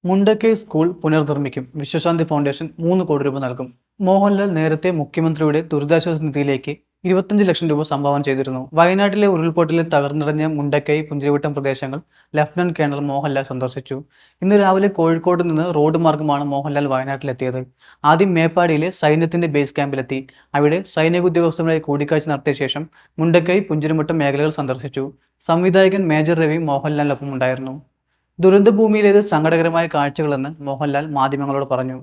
Mundakkai school പുനർനിർമ്മിക്കും. വിശ്വശാന്തി foundation 3 കോടി രൂപ നൽകും. മോഹൻലാൽ നേരത്തെ മുഖ്യമന്ത്രിയുടെ ദുരിതാശ്വാസ നിധിയിലേക്ക് 25 ലക്ഷം രൂപ സംഭാവന ചെയ്തിരുന്നു. വയനാട്ടിലെ ഉരുൾപൊട്ടലിൽ തകർന്നിറങ്ങിയ മുണ്ടക്കൈ, പുഞ്ചിരിവട്ടം പ്രദേശങ്ങൾ ലഫ്റ്റനന്റ് കേണൽ മോഹൻലാൽ സന്ദർശിച്ചു. ഇന്ന് രാവിലെ കോഴിക്കോട് നിന്ന് റോഡ് മാർഗമാണ് മോഹൻലാൽ വയനാട്ടിലെത്തിയത്. ആദ്യം മേപ്പാടിയിലെ സൈന്യത്തിന്റെ ബേസ് ക്യാമ്പിലെത്തി. അവിടെ സൈനിക ഉദ്യോഗസ്ഥരുമായി കൂടിക്കാഴ്ച നടത്തിയ ശേഷം മുണ്ടക്കൈ, പുഞ്ചിരിമട്ടം മേഖലകൾ സന്ദർശിച്ചു. സംവിധായകൻ മേജർ രവി മോഹൻലാലിനൊപ്പം ഉണ്ടായിരുന്നു. ദുരന്തഭൂമിയിലേത് സങ്കടകരമായ കാഴ്ചകളെന്ന് മോഹൻലാൽ മാധ്യമങ്ങളോട് പറഞ്ഞു.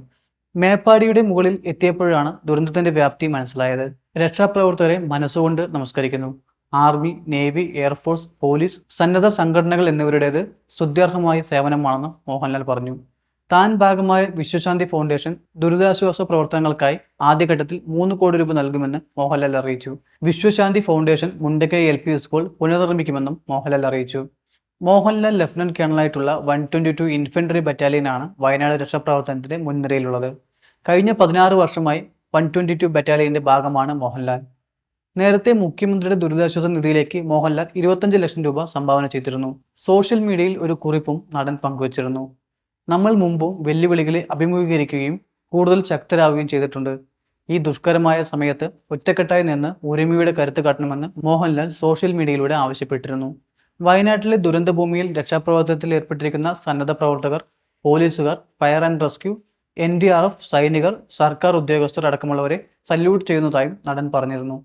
മേപ്പാടിയുടെ മുകളിൽ എത്തിയപ്പോഴാണ് ദുരന്തത്തിന്റെ വ്യാപ്തി മനസ്സിലായത്. രക്ഷാപ്രവർത്തകരെ മനസ്സുകൊണ്ട് നമസ്കരിക്കുന്നു. ആർമി, നേവി, എയർഫോഴ്സ്, പോലീസ്, സന്നദ്ധ സംഘടനകൾ എന്നിവരുടേത് സ്തുത്യർഹമായ സേവനമാണെന്ന് മോഹൻലാൽ പറഞ്ഞു. താൻ ഭാഗമായ വിശ്വശാന്തി ഫൗണ്ടേഷൻ ദുരിതാശ്വാസ പ്രവർത്തനങ്ങൾക്കായി ആദ്യഘട്ടത്തിൽ 3 കോടി രൂപ നൽകുമെന്ന് മോഹൻലാൽ അറിയിച്ചു. Vishwashanti foundation Mundakkai LP school പുനർനിർമ്മിക്കുമെന്നും മോഹൻലാൽ അറിയിച്ചു. മോഹൻലാൽ ലഫ്റ്റനന്റ് കേണലായിട്ടുള്ള 122 ഇൻഫൻട്രി ബറ്റാലിയനാണ് വയനാട് രക്ഷാപ്രവർത്തനത്തിന്റെ മുൻനിരയിലുള്ളത്. കഴിഞ്ഞ 16 വർഷമായി 122 ബറ്റാലിയന്റെ ഭാഗമാണ് മോഹൻലാൽ. നേരത്തെ മുഖ്യമന്ത്രിയുടെ ദുരിതാശ്വാസ നിധിയിലേക്ക് മോഹൻലാൽ 25 ലക്ഷം രൂപ സംഭാവന ചെയ്തിരുന്നു. സോഷ്യൽ മീഡിയയിൽ ഒരു കുറിപ്പും നടൻ പങ്കുവച്ചിരുന്നു. നമ്മൾ മുമ്പും വെല്ലുവിളികളെ അഭിമുഖീകരിക്കുകയും കൂടുതൽ ശക്തരാവുകയും ചെയ്തിട്ടുണ്ട്. ഈ ദുഷ്കരമായ സമയത്ത് ഒറ്റക്കെട്ടായി നിന്ന് ഒരുമയുടെ കരുത്ത് കാട്ടണമെന്ന് മോഹൻലാൽ സോഷ്യൽ മീഡിയയിലൂടെ ആവശ്യപ്പെട്ടിരുന്നു. വയനാട്ടിലെ ദുരന്തഭൂമിയിൽ രക്ഷാപ്രവർത്തനത്തിൽ ഏർപ്പെട്ടിരിക്കുന്ന സന്നദ്ധ പ്രവർത്തകർ, പോലീസുകാർ, ഫയർ ആൻഡ് റെസ്ക്യൂ, NDRF, സൈനികർ, സർക്കാർ ഉദ്യോഗസ്ഥർ അടക്കമുള്ളവരെ സല്യൂട്ട് ചെയ്യുന്നതായും നടൻ പറഞ്ഞിരുന്നു.